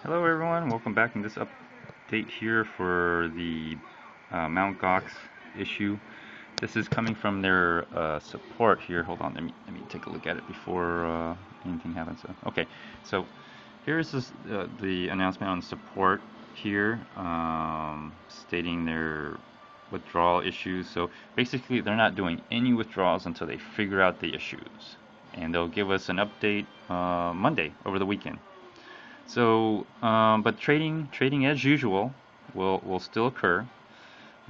Hello everyone, welcome back in this update here for the Mt. Gox issue. This is coming from their support here. Hold on, let me take a look at it before anything happens. Okay, so here's the announcement on support here, stating their withdrawal issues. So basically, they're not doing any withdrawals until they figure out the issues, and they'll give us an update Monday over the weekend. So, but trading as usual will still occur.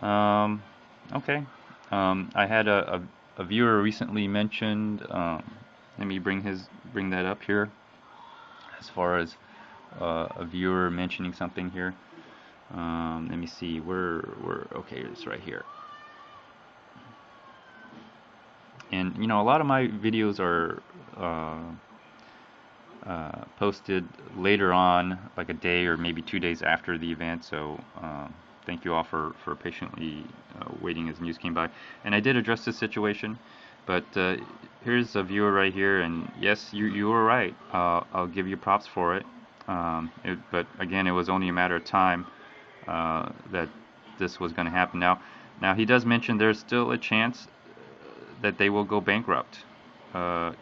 Um, okay. I had a viewer recently mentioned. Let me bring that up here. As far as a viewer mentioning something here. Let me see. We're okay. It's right here. And a lot of my videos are posted later on, like a day or maybe 2 days after the event. So thank you all for patiently waiting as news came by. And I did address this situation, but here's a viewer right here, and yes, you were right. I'll give you props for it. But again, it was only a matter of time that this was going to happen. Now he does mention there's still a chance that they will go bankrupt.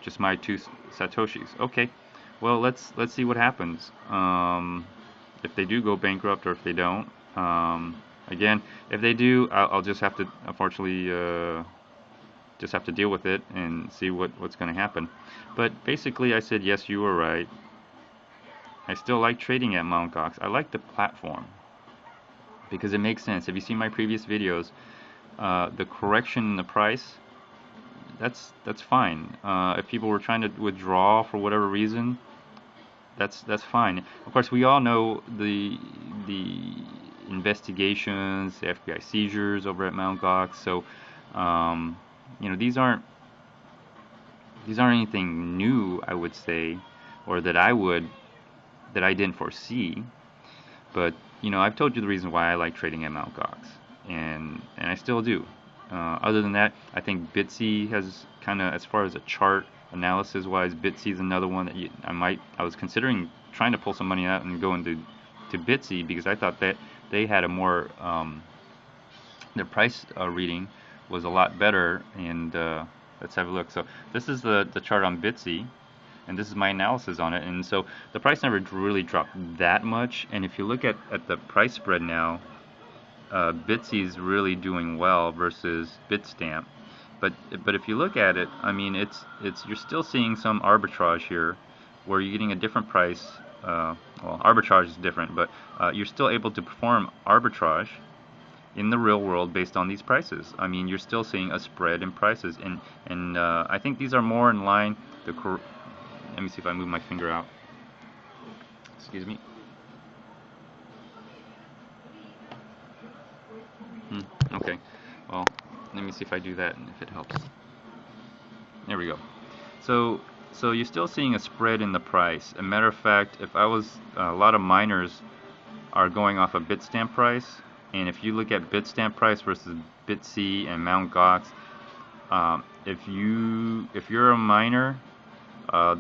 Just my two satoshis. Okay, well let's see what happens. If they do go bankrupt or if they don't. Again, if they do, I'll just have to unfortunately just have to deal with it and see what's going to happen. But basically, I said yes, you were right. I still like trading at Mt. Gox. I like the platform because it makes sense. If you see my previous videos, the correction in the price, that's fine. If people were trying to withdraw for whatever reason, that's fine. Of course, we all know the investigations, the FBI seizures over at Mt. Gox. So, these aren't anything new, I would say, or that I didn't foresee. But I've told you the reason why I like trading at Mt. Gox, and I still do. Other than that, I think Bitsy has kind of, as far as a chart analysis wise, Bitsy is another one that I was considering trying to pull some money out and go into Bitsy because I thought that they had a more their price reading was a lot better. And let's have a look. So this is the chart on Bitsy, and this is my analysis on it. And so the price never really dropped that much. And if you look at the price spread now, Bitsy is really doing well versus Bitstamp. But if you look at it, I mean, it's you're still seeing some arbitrage here, where you're getting a different price. Well, arbitrage is different, but you're still able to perform arbitrage in the real world based on these prices. I mean, you're still seeing a spread in prices, and I think these are more in line. Let me see if I move my finger out. Excuse me. Okay. Well, let me see if I do that and if it helps. There we go. So you're still seeing a spread in the price. A matter of fact, if I was a lot of miners are going off a Bitstamp price, and if you look at Bitstamp price versus Bitsy and Mt. Gox, if you're a miner,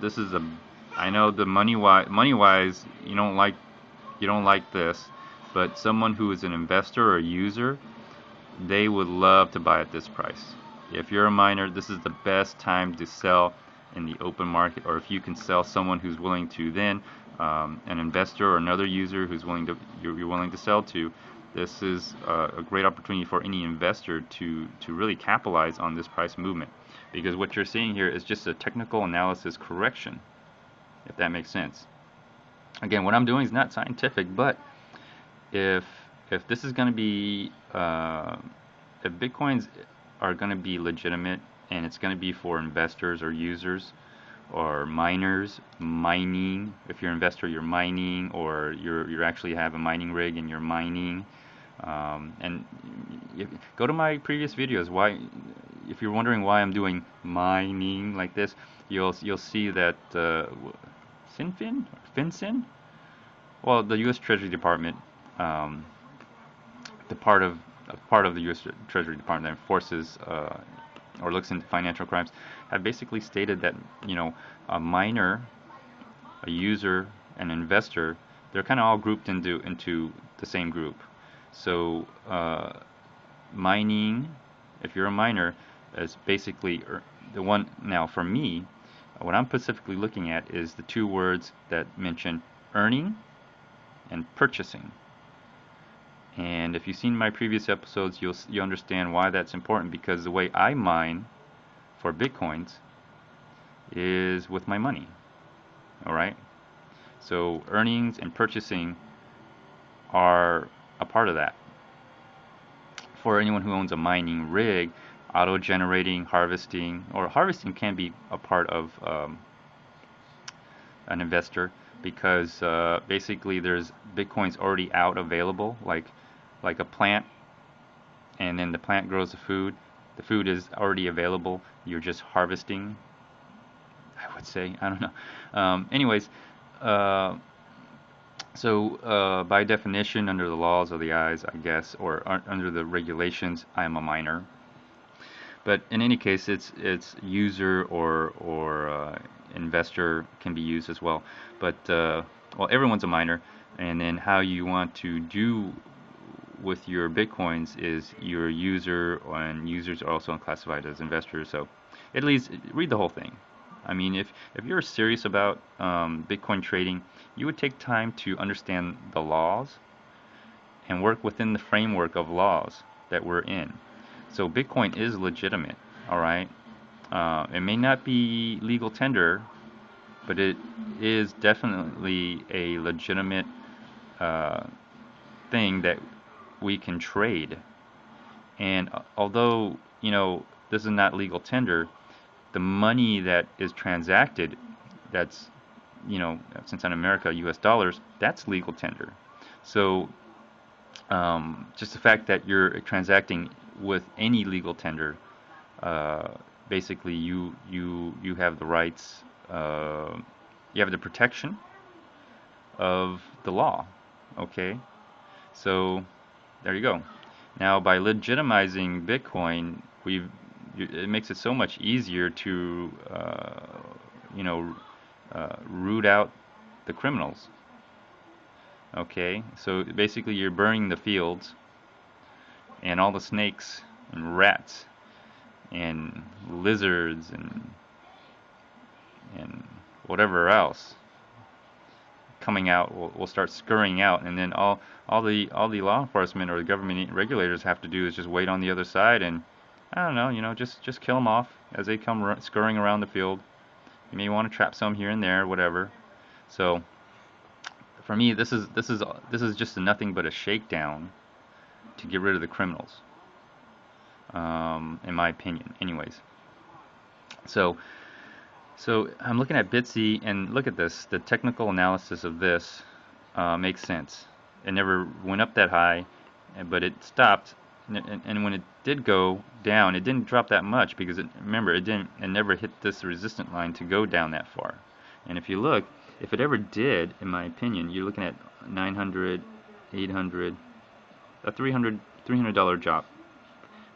this is a, I know the money wise you don't like this, but someone who is an investor or a user, they would love to buy at this price. If you're a miner, this is the best time to sell in the open market, or if you can sell someone who's willing to then, an investor or another user who's you're willing to sell to, this is a great opportunity for any investor to really capitalize on this price movement, because what you're seeing here is just a technical analysis correction, if that makes sense. Again, what I'm doing is not scientific, but if this is going to be if Bitcoins are going to be legitimate and it's going to be for investors or users or miners mining, if you're an investor you're mining, or you're actually have a mining rig and you're mining, and go to my previous videos. Why, if you're wondering why I'm doing mining like this, you'll see that FinCEN, well, the U.S. Treasury Department, the part of the U.S. Treasury Department that enforces or looks into financial crimes, have basically stated that a miner, a user, an investor they're kind of all grouped into the same group. So mining, if you're a miner, is basically the one. Now for me, what I'm specifically looking at is the two words that mention earning and purchasing. And if you've seen my previous episodes, you'll understand why that's important, because the way I mine for Bitcoins is with my money. All right? So earnings and purchasing are a part of that. For anyone who owns a mining rig, auto-generating, harvesting, or harvesting can be a part of an investor, because basically there's Bitcoins already out available, like a plant, and then the plant grows the food. The food is already available. You're just harvesting, I would say. I don't know. Anyways, so by definition, under the laws of the eyes, I guess, or under the regulations, I am a miner. But in any case, it's user or investor can be used as well. But well, everyone's a miner, and then how you want to do with your Bitcoins is your user, and users are also classified as investors. So at least read the whole thing. I mean, if you're serious about Bitcoin trading, you would take time to understand the laws and work within the framework of laws that we're in. So Bitcoin is legitimate, all right? It may not be legal tender, but it is definitely a legitimate thing that we can trade. And although, this is not legal tender, the money that is transacted, that's, since in America, US dollars, that's legal tender. So just the fact that you're transacting with any legal tender, basically you have the rights, you have the protection of the law. Okay, so there you go. Now, by legitimizing Bitcoin, it makes it so much easier to root out the criminals. Okay, so basically you're burning the fields and all the snakes and rats and lizards and whatever else coming out will start scurrying out, and then all the law enforcement or the government regulators have to do is just wait on the other side, and I don't know, just kill them off as they come scurrying around the field. You may want to trap some here and there, whatever. So for me, this is just nothing but a shakedown to get rid of the criminals, in my opinion. Anyways, so I'm looking at Bitsy, and look at this. The technical analysis of this makes sense. It never went up that high, but it stopped. And when it did go down, it didn't drop that much, because remember, it never hit this resistance line to go down that far. And if you look, if it ever did, in my opinion, you're looking at 900, 800, a $300 drop.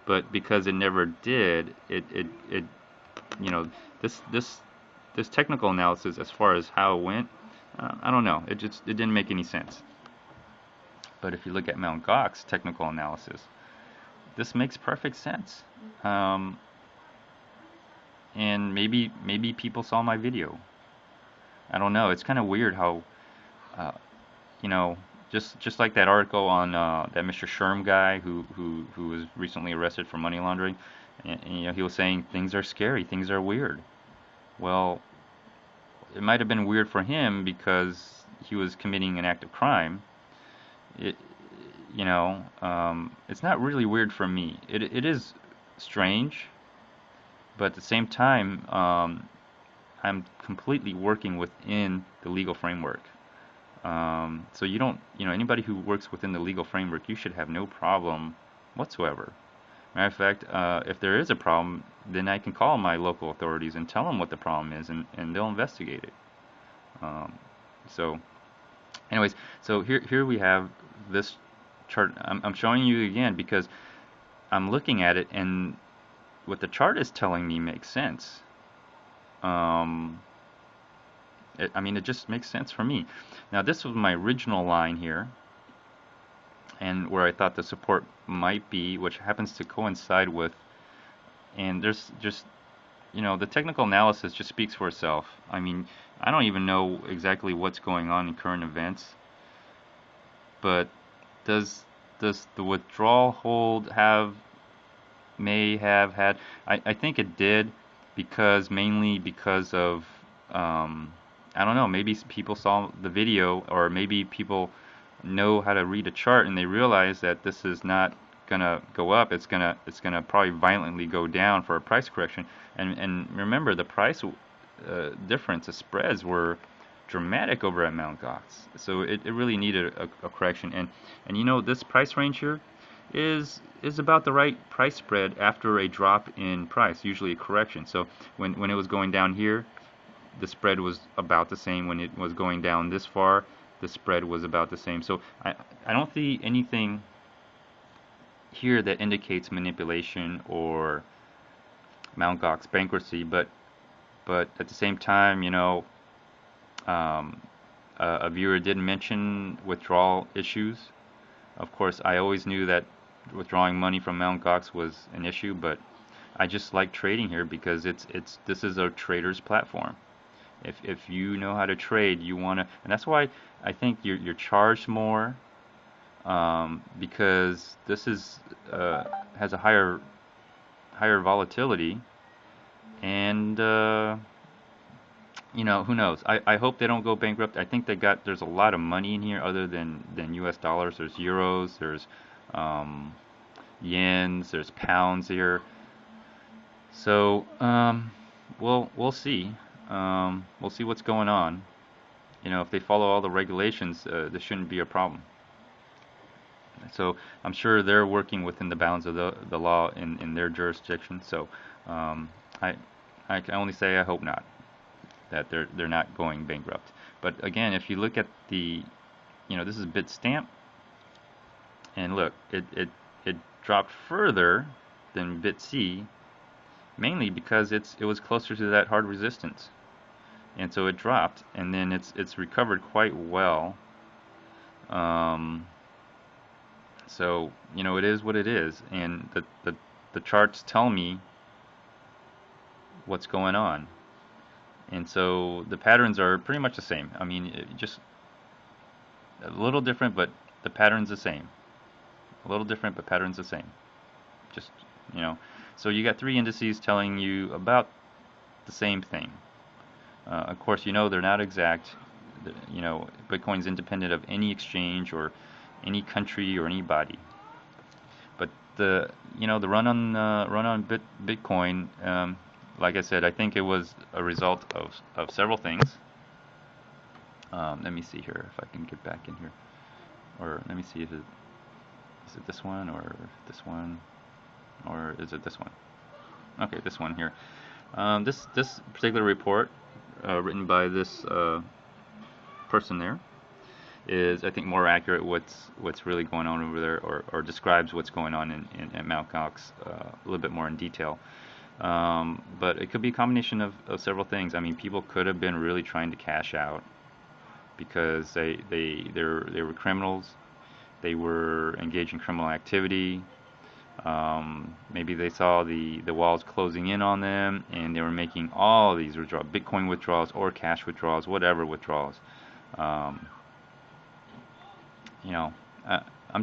But because it never did, this technical analysis, as far as how it went, I don't know. It didn't make any sense. But if you look at Mt. Gox's technical analysis, this makes perfect sense. And maybe people saw my video. I don't know. It's kind of weird how, just like that article on that Mr. Sherm guy who was recently arrested for money laundering, and he was saying things are scary, things are weird. Well, it might have been weird for him because he was committing an act of crime. It's not really weird for me. It is strange, but at the same time, I'm completely working within the legal framework. So you don't, anybody who works within the legal framework, you should have no problem whatsoever. Matter of fact, if there is a problem, then I can call my local authorities and tell them what the problem is, and they'll investigate it. So anyways, so here we have this chart. I'm showing you again because I'm looking at it, and what the chart is telling me makes sense. I mean, it just makes sense for me. Now, this was my original line here, and where I thought the support might be, which happens to coincide with, and there's just, the technical analysis just speaks for itself. I mean, I don't even know exactly what's going on in current events, but does the withdrawal hold may have had, I think it did, mainly because of, I don't know, maybe people saw the video, or maybe people know how to read a chart and they realize that this is not gonna go up. It's gonna probably violently go down for a price correction. And remember, the price difference, the spreads were dramatic over at Mt. Gox, so it really needed a correction. And this price range here is about the right price spread after a drop in price, usually a correction. So when it was going down here, the spread was about the same. When it was going down this far, the spread was about the same. So I don't see anything here that indicates manipulation or Mt. Gox bankruptcy, but at the same time, a viewer did mention withdrawal issues. Of course, I always knew that withdrawing money from Mt. Gox was an issue, but I just like trading here because this is a trader's platform. If you know how to trade, you wanna, and that's why I think you're charged more, because this has a higher volatility, and who knows? I hope they don't go bankrupt. I think there's a lot of money in here other than US dollars. There's euros, there's yens, there's pounds here. So we'll see. We'll see what's going on. If they follow all the regulations, this shouldn't be a problem. So I'm sure they're working within the bounds of the law in their jurisdiction. So I can only say I hope not, that they're not going bankrupt. But again, if you look at this is Bitstamp, and look, it dropped further than BitC, mainly because it was closer to that hard resistance, and so it dropped, and then it's recovered quite well. So it is what it is, and the charts tell me what's going on. And so the patterns are pretty much the same. I mean, just a little different, but the pattern's the same. A little different, but pattern's the same. Just, so you got three indices telling you about the same thing. Of course, they're not exact. Bitcoin's independent of any exchange or any country or anybody. But the run on Bitcoin, like I said, I think it was a result of several things. Let me see here if I can get back in here, or let me see if is it this one, or this one, or is it this one? Okay, this one here. This particular report, written by this person there, is, I think, more accurate what's really going on over there, or describes what's going on in Mt. Gox a little bit more in detail. But it could be a combination of several things. I mean, people could have been really trying to cash out because they were criminals. They were engaged in criminal activity. Maybe they saw the walls closing in on them, and they were making all these withdrawals, Bitcoin withdrawals or cash withdrawals, whatever withdrawals. I'm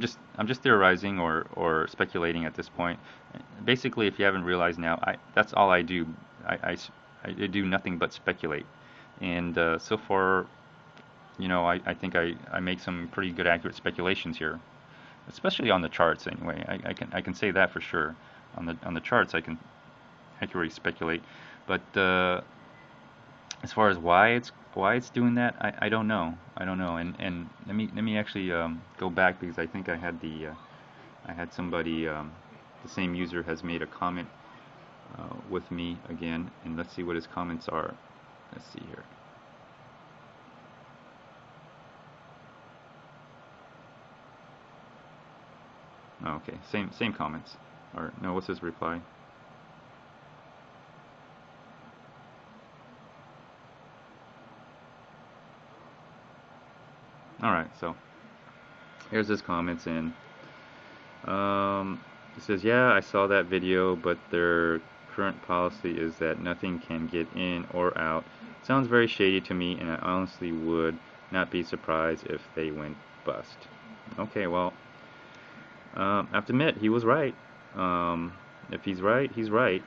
just theorizing or speculating at this point. Basically, if you haven't realized now, that's all I do. I do nothing but speculate, and so far, I think I make some pretty good, accurate speculations here, especially on the charts. Anyway, I can say that for sure. On the charts, I can accurately speculate, but as far as why it's doing that, I don't know. And let me actually go back, because I think I had somebody, the same user has made a comment with me again, and let's see what his comments are. Let's see here. Oh, okay, same comments. Or no, what's his reply? All right, so here's his comments in. It says, yeah, I saw that video, but their current policy is that nothing can get in or out. Sounds very shady to me, and I honestly would not be surprised if they went bust. Okay, well, I have to admit, he was right. If he's right, he's right.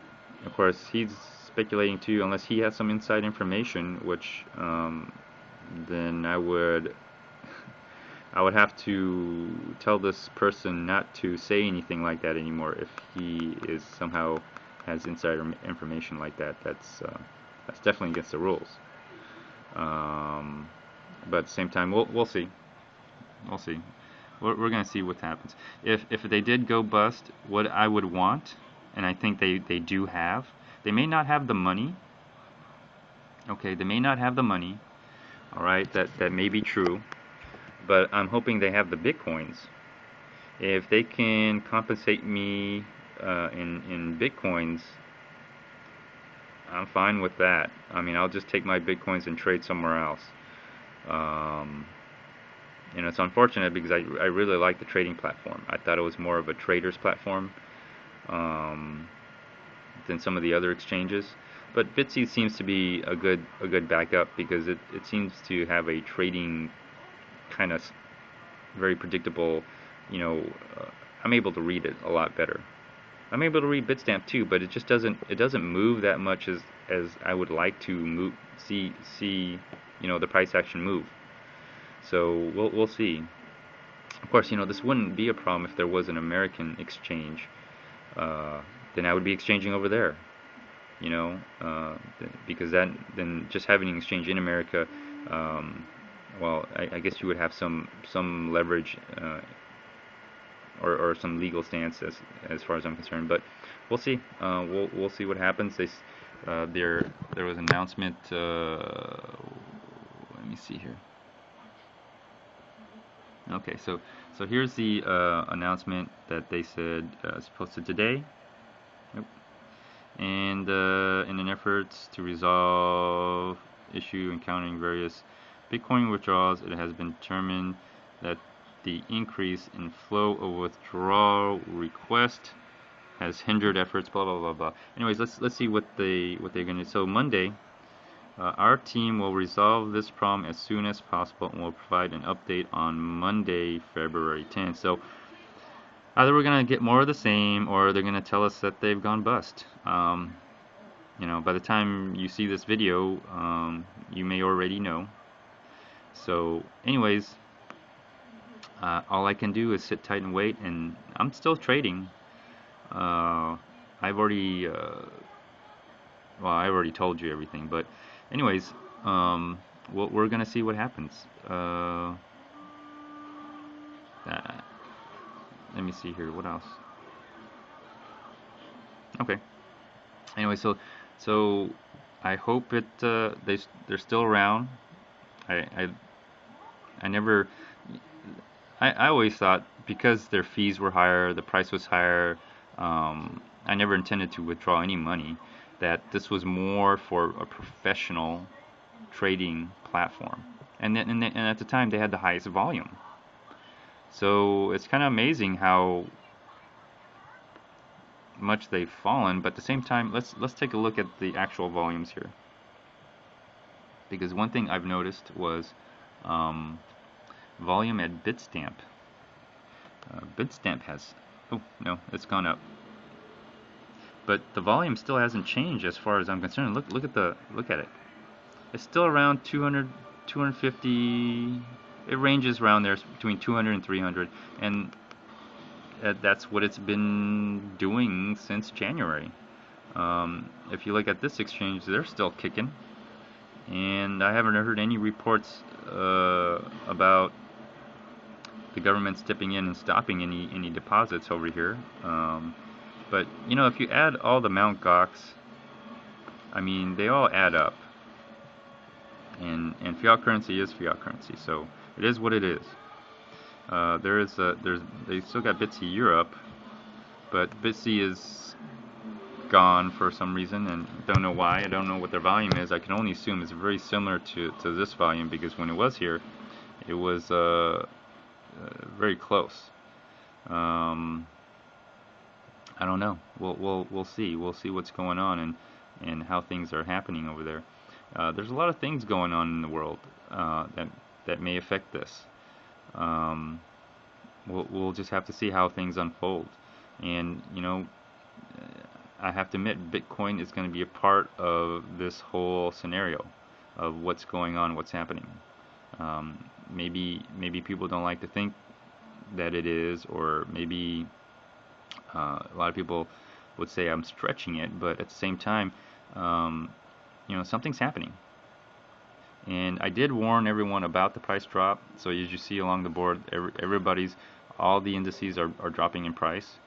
Of course, he's speculating too, unless he has some inside information, which then I would have to tell this person not to say anything like that anymore if he is somehow has insider information like that. That's definitely against the rules. But at the same time, we'll see. We'll see. We're gonna see what happens. If they did go bust, what I would want, and I think they do have, they may not have the money. Okay, they may not have the money. All right, that may be true, but I'm hoping they have the bitcoins. If they can compensate me in bitcoins, I'm fine with that. I mean, I'll just take my bitcoins and trade somewhere else. It's unfortunate because I really like the trading platform. I thought it was more of a trader's platform than some of the other exchanges. But Bitsy seems to be a good backup because it seems to have a trading kind of very predictable. I'm able to read it a lot better. I'm able to read Bitstamp too, but it just doesn't move that much as I would like to see the price action move. So we'll see. Of course, this wouldn't be a problem if there was an American exchange. Then I would be exchanging over there. Because then just having an exchange in America, well, I guess you would have some leverage or some legal stance as far as I'm concerned. But we'll see. We'll see what happens. There was an announcement. Let me see here. Okay, so here's the announcement that they said is posted today. Nope. And in an effort to resolve issue encountering various Bitcoin withdrawals, it has been determined that the increase in flow of withdrawal request has hindered efforts. Blah blah blah blah. Anyways, let's see what they're gonna do. So Monday. Our team will resolve this problem as soon as possible and will provide an update on Monday, February 10th. So either we're going to get more of the same or they're going to tell us that they've gone bust. By the time you see this video, you may already know. So anyways, all I can do is sit tight and wait, and I'm still trading. I've already, I already told you everything, but anyways, we're gonna see what happens. Let me see here. What else? Okay. Anyway, so I hope they're still around. I always thought because their fees were higher, the price was higher. I never intended to withdraw any money. That this was more for a professional trading platform, and at the time they had the highest volume. So it's kind of amazing how much they've fallen. But at the same time, let's take a look at the actual volumes here, because one thing I've noticed was volume at Bitstamp. Bitstamp has it's gone up. But the volume still hasn't changed as far as I'm concerned. Look at it. It's still around 200, 250. It ranges around there between 200 and 300, and that's what it's been doing since January. If you look at this exchange, they're still kicking, and I haven't heard any reports about the government stepping in and stopping any deposits over here. But if you add all the Mt. Gox, I mean, they all add up. And fiat currency is fiat currency, so it is what it is. They still got Bitsy Europe, but Bitsy is gone for some reason, and don't know why. I don't know what their volume is. I can only assume it's very similar to this volume, because when it was here, it was very close. Um, I don't know. We'll see. We'll see what's going on and how things are happening over there. There's a lot of things going on in the world that may affect this. Um, we'll just have to see how things unfold. And I have to admit, Bitcoin is going to be a part of this whole scenario of what's going on, what's happening. Maybe people don't like to think that it is, or maybe a lot of people would say I'm stretching it, but at the same time, um, something's happening. And I did warn everyone about the price drop. So as you see along the board, all the indices are dropping in price.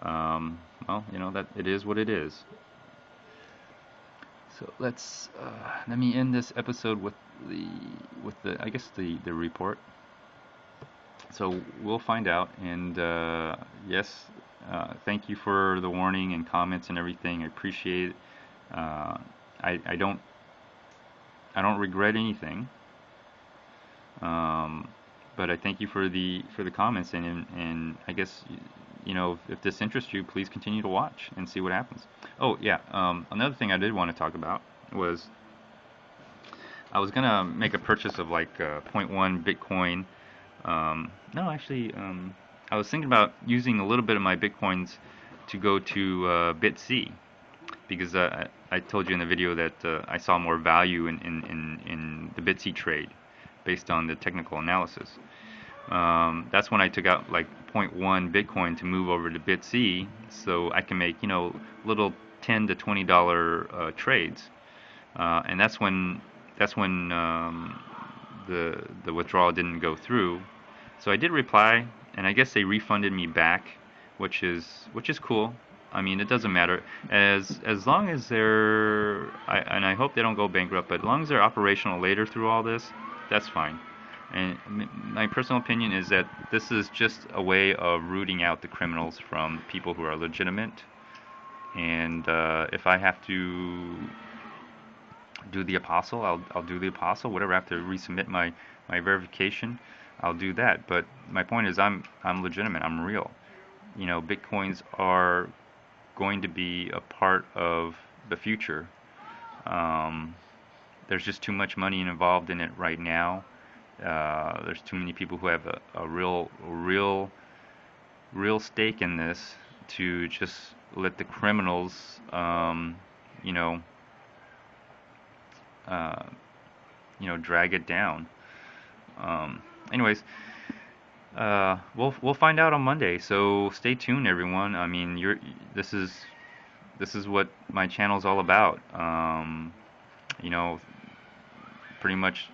Well, that it is what it is. So let me end this episode with the I guess the report. So we'll find out. And yes, thank you for the warning and comments and everything. I appreciate it. I don't regret anything. But I thank you for the comments, and I guess if this interests you, please continue to watch and see what happens. Oh yeah, another thing I did want to talk about was I was gonna make a purchase of like zero point 0.1 Bitcoin. No, actually, I was thinking about using a little bit of my Bitcoins to go to BitC, because I told you in the video that I saw more value in the BitC trade based on the technical analysis. That's when I took out like 0.1 Bitcoin to move over to BitC, so I can make little $10 to $20 trades, and that's when the withdrawal didn't go through. So I did reply, and I guess they refunded me back, which is cool. I mean, it doesn't matter as long as and I hope they don't go bankrupt. But as long as they're operational later through all this, that's fine. And my personal opinion is that this is just a way of rooting out the criminals from people who are legitimate. And if I have to do the apostle, I'll do the apostle. Whatever I have to resubmit my verification, I'll do that. But my point is, I'm legitimate. I'm real. Bitcoins are going to be a part of the future. There's just too much money involved in it right now. There's too many people who have a real stake in this to just let the criminals, drag it down. Anyways, we'll find out on Monday. So stay tuned, everyone. I mean, this is what my channel's all about. Pretty much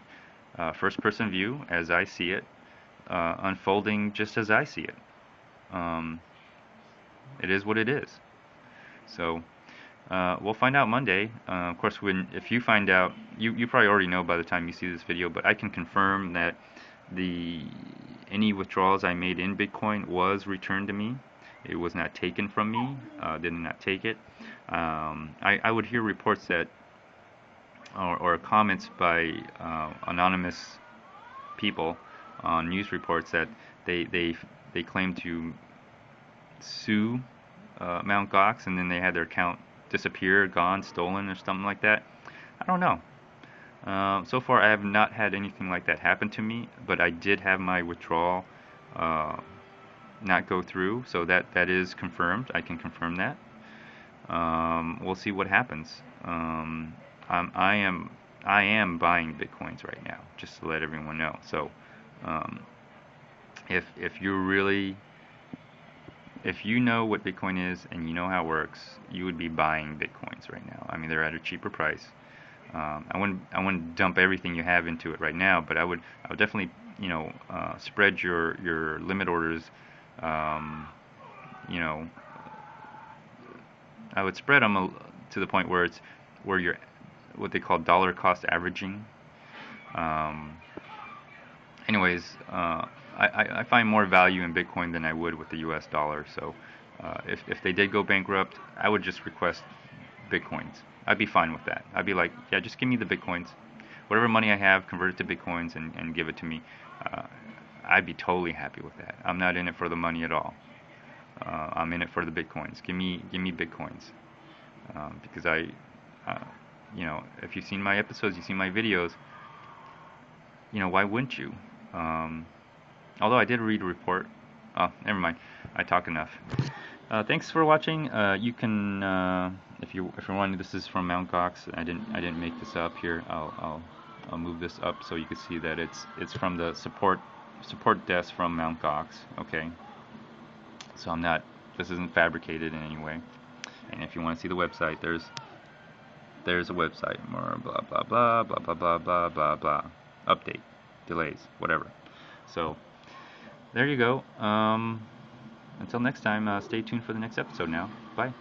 first-person view as I see it, unfolding just as I see it. It is what it is. So we'll find out Monday. Of course, if you find out, you probably already know by the time you see this video, but I can confirm that any withdrawals I made in Bitcoin was returned to me. It was not taken from me. Did not take it. I would hear reports that or comments by anonymous people on news reports that they claim to sue Mt. Gox, and then they had their account disappear, gone, stolen, or something like that. I don't know. So far, I have not had anything like that happen to me, but I did have my withdrawal not go through, so that is confirmed. I can confirm that. We'll see what happens. I am buying Bitcoins right now, just to let everyone know. So, if you know what Bitcoin is and you know how it works, you would be buying Bitcoins right now. I mean, they're at a cheaper price. I wouldn't dump everything you have into it right now, but I would definitely spread your limit orders. I would spread them to the point where you're what they call dollar cost averaging. Anyways, I find more value in Bitcoin than I would with the US dollar. So if they did go bankrupt, I would just request Bitcoins. I'd be fine with that. I'd be like, yeah, just give me the Bitcoins. whatever money I have, convert it to Bitcoins and give it to me. Uh, I'd be totally happy with that. I'm not in it for the money at all. I'm in it for the Bitcoins. Give me Bitcoins. Because uh, if you've seen my episodes, you've seen my videos, why wouldn't you? Although I did read a report. Oh, never mind. I talk enough. Thanks for watching. You can, if you're wondering, this is from Mt. Gox. I didn't make this up here. I'll move this up so you can see that it's from the support desk from Mt. Gox. Okay. So this isn't fabricated in any way. And if you want to see the website, there's a website. More blah blah blah blah blah blah blah blah blah. Update, delays, whatever. So there you go. Until next time, stay tuned for the next episode now. Bye.